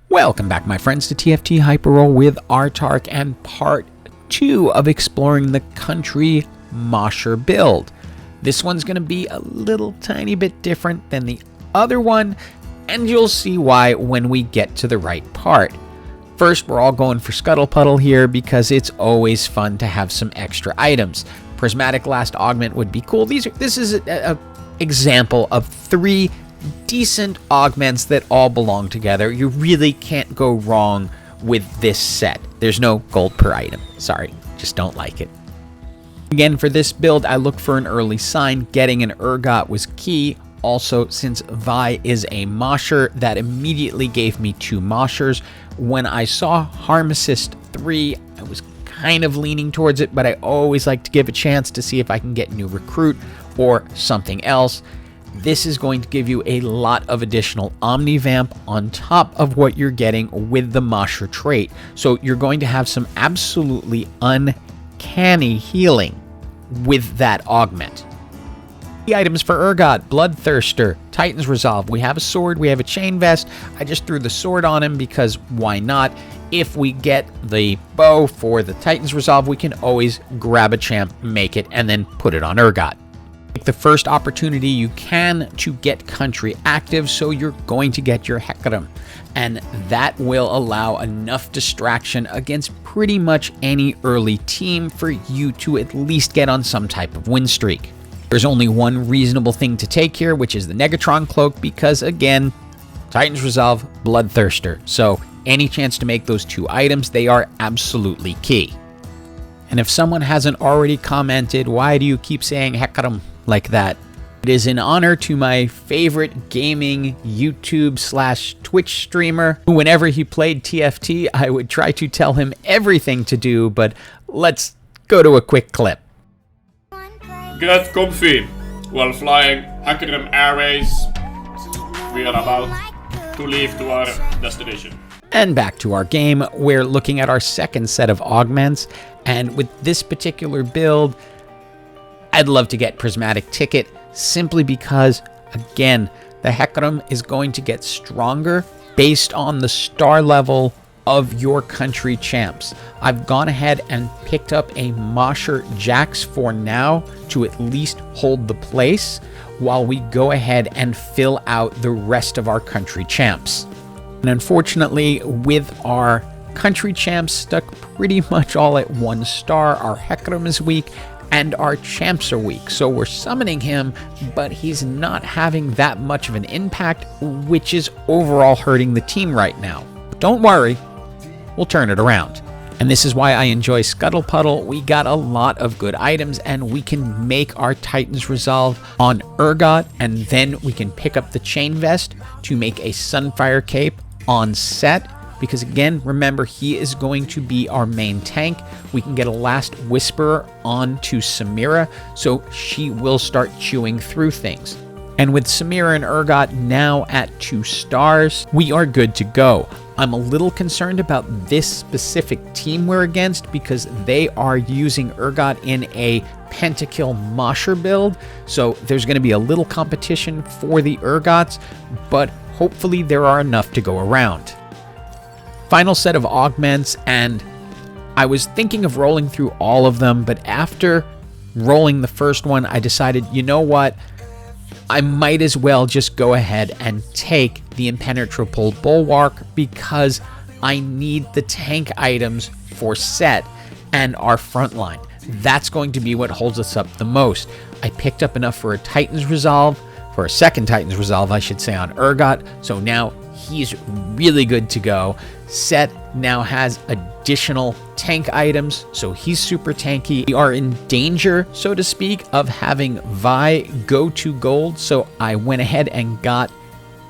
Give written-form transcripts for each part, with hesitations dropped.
Welcome back, my friends, to TFT Hyperroll with Autarch and part 2 of exploring the Country Mosher build. This one's going to be a little tiny bit different than the other one, and you'll see why when we get to the right part. First, we're all going for Scuttle Puddle here because it's always fun to have some extra items. Prismatic last augment would be cool. This is an example of 3 decent augments that all belong together. You really can't go wrong with this set. There's no gold per item. Sorry, just don't like it. Again, for this build, I looked for an early sign. Getting an Urgot was key. Also, since Vi is a Mosher, that immediately gave me 2 Moshers. When I saw Harmacist 3, I was kind of leaning towards it, but I always like to give a chance to see if I can get new recruit or something else. This is going to give you a lot of additional omnivamp on top of what you're getting with the Mosher trait. So you're going to have some absolutely uncanny healing with that augment. The items for Urgot: Bloodthirster, Titan's Resolve. We have a sword, we have a chain vest. I just threw the sword on him because why not? If we get the bow for the Titan's Resolve, we can always grab a champ, make it, and then put it on Urgot. Take the first opportunity you can to get Country active, so you're going to get your Hecarim, and that will allow enough distraction against pretty much any early team for you to at least get on some type of win streak. There's only one reasonable thing to take here, which is the Negatron Cloak, because again, Titan's Resolve, Bloodthirster, so any chance to make those 2 items, they are absolutely key. And if someone hasn't already commented, why do you keep saying Hecarim like that? It is in honor to my favorite gaming YouTube/Twitch streamer, who whenever he played TFT, I would try to tell him everything to do, but let's go to a quick clip. Get comfy while flying Hecarim Airways. We are about to leave to our destination. And back to our game, we're looking at our second set of augments, and with this particular build, I'd love to get Prismatic Ticket, simply because, again, the Hecarim is going to get stronger based on the star level of your country champs. I've gone ahead and picked up a Mosher Jax for now to at least hold the place while we go ahead and fill out the rest of our country champs. And unfortunately, with our country champs stuck pretty much all at 1 star, our Hecarim is weak and our champs are weak. So we're summoning him, but he's not having that much of an impact, which is overall hurting the team right now. But don't worry, we'll turn it around. And this is why I enjoy Scuttle Puddle. We got a lot of good items, and we can make our Titan's Resolve on Urgot, and then we can pick up the chain vest to make a Sunfire Cape on set. Because again, remember, he is going to be our main tank. We can get a Last Whisperer onto Samira, so she will start chewing through things. And with Samira and Urgot now at 2 stars, we are good to go. I'm a little concerned about this specific team we're against because they are using Urgot in a pentakill Mosher build, so there's going to be a little competition for the Urgots, but hopefully there are enough to go around. Final set of augments, and I was thinking of rolling through all of them, but after rolling the first one, I decided, you know what? I might as well just go ahead and take the Impenetrable Bulwark because I need the tank items for set and our front line. That's going to be what holds us up the most. I picked up enough for a Titan's Resolve, for a second Titan's Resolve, I should say, on Urgot, so now he's really good to go. Set now has additional tank items, so he's super tanky. We are in danger, so to speak, of having Vi go to gold, so I went ahead and got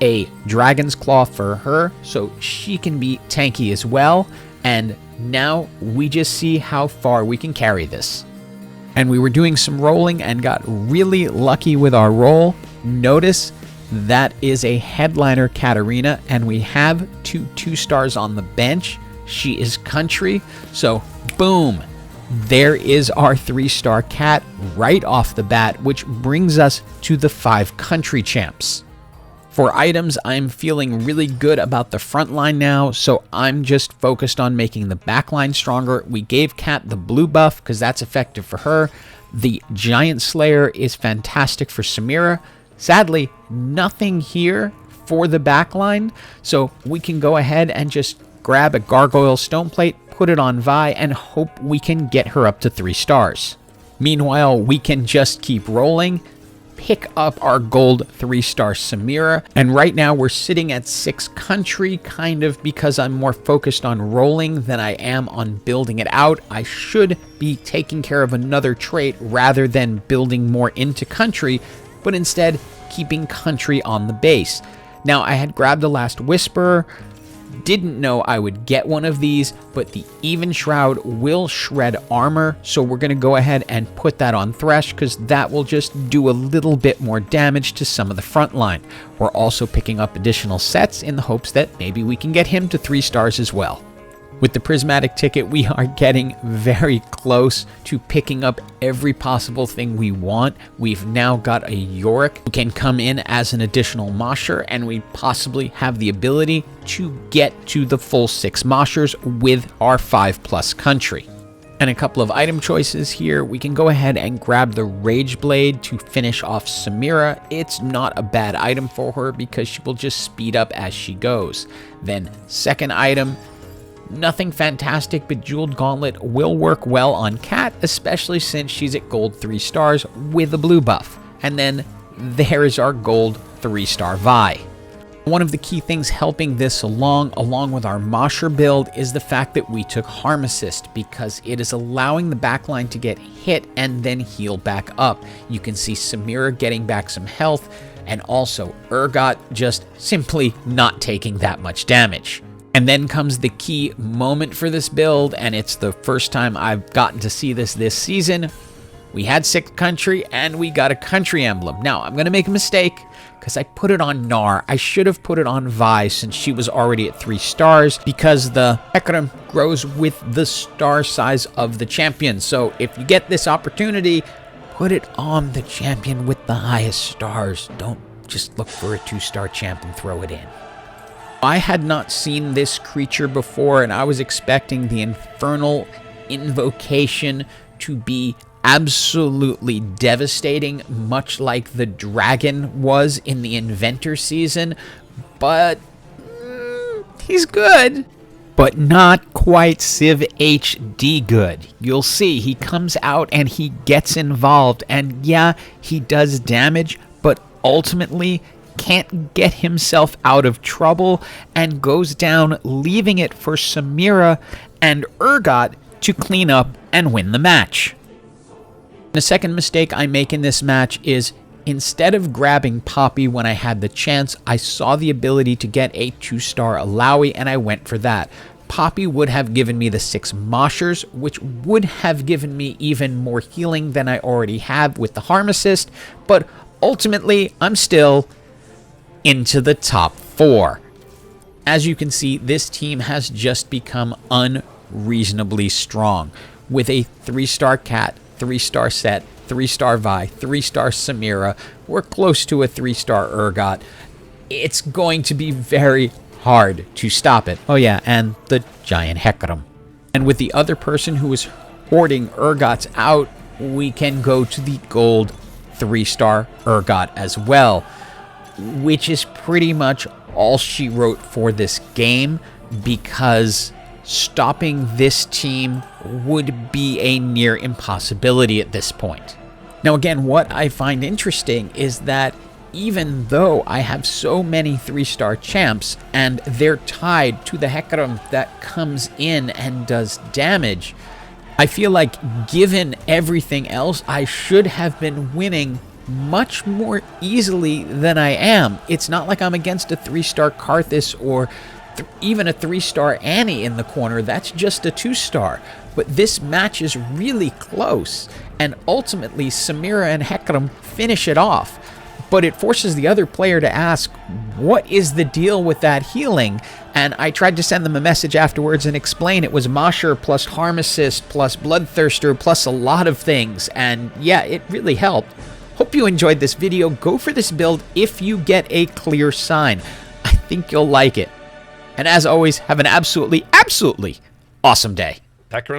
a Dragon's Claw for her, so she can be tanky as well. And now we just see how far we can carry this. And we were doing some rolling and got really lucky with our roll. Notice that is a headliner Katarina, and we have 2 stars on the bench. She is country, so boom, there is our 3-star cat right off the bat, which brings us to the 5 country champs. For items, I'm feeling really good about the front line now, so I'm just focused on making the back line stronger. We gave Kat the blue buff because that's effective for her. The Giant Slayer is fantastic for Samira. Sadly, nothing here for the back line, so we can go ahead and just grab a Gargoyle Stone Plate, put it on Vi, and hope we can get her up to 3 stars. Meanwhile, we can just keep rolling, pick up our gold 3-star Samira, and right now we're sitting at 6 country, kind of because I'm more focused on rolling than I am on building it out. I should be taking care of another trait rather than building more into country, but instead keeping country on the base. Now, I had grabbed the last Whisperer, didn't know I would get one of these, but the Even Shroud will shred armor, so we're going to go ahead and put that on Thresh because that will just do a little bit more damage to some of the front line. We're also picking up additional sets in the hopes that maybe we can get him to 3 stars as well. With the Prismatic ticket, we are getting very close to picking up every possible thing we want. We've now got a Yorick who can come in as an additional Mosher, and we possibly have the ability to get to the full 6 Moshers with our 5+ country. And a couple of item choices here. We can go ahead and grab the Rage Blade to finish off Samira. It's not a bad item for her because she will just speed up as she goes. Then second item, nothing fantastic, but Jeweled Gauntlet will work well on Kat, especially since she's at gold 3 stars with a blue buff. And then there is our gold 3-star Vi. One of the key things helping this along with our Mosher build, is the fact that we took Harmacist, because it is allowing the backline to get hit and then heal back up. You can see Samira getting back some health, and also Urgot just simply not taking that much damage. And then comes the key moment for this build, and it's the first time I've gotten to see this season. We had 6 country, and we got a country emblem. Now, I'm going to make a mistake, because I put it on Gnar. I should have put it on Vi, since she was already at 3 stars, because the Hecarim grows with the star size of the champion. So if you get this opportunity, put it on the champion with the highest stars. Don't just look for a 2-star champ and throw it in. I had not seen this creature before, and I was expecting the Infernal Invocation to be absolutely devastating, much like the dragon was in the Inventor season, but he's good. But not quite Civ HD good. You'll see, he comes out and he gets involved, and yeah, he does damage, but ultimately can't get himself out of trouble and goes down, leaving it for Samira and Urgot to clean up and win the match. The second mistake I make in this match is, instead of grabbing Poppy when I had the chance, I saw the ability to get a 2-star Alawi and I went for that. Poppy would have given me the 6 Moshers, which would have given me even more healing than I already have with the Harmacist, but ultimately I'm still into the top 4. As you can see, this team has just become unreasonably strong. With a 3-star Cat, 3-star Set, 3-star Vi, 3-star Samira, we're close to a 3-star Urgot. It's going to be very hard to stop it. Oh yeah, and the giant Hecarim. And with the other person who is hoarding Urgots out, we can go to the gold 3-star Urgot as well, which is pretty much all she wrote for this game, because stopping this team would be a near impossibility at this point. Now again, what I find interesting is that even though I have so many 3-star champs and they're tied to the Hecarim that comes in and does damage, I feel like given everything else, I should have been winning much more easily than I am. It's not like I'm against a 3-star Karthus or even a 3-star Annie in the corner. That's just a 2-star. But this match is really close, and ultimately Samira and Hecarim finish it off. But it forces the other player to ask, what is the deal with that healing? And I tried to send them a message afterwards and explain it was Mosher plus Harmacist plus Bloodthirster plus a lot of things. And yeah, it really helped. Hope you enjoyed this video. Go for this build if you get a clear sign. I think you'll like it. And as always, have an absolutely awesome day. Hecarim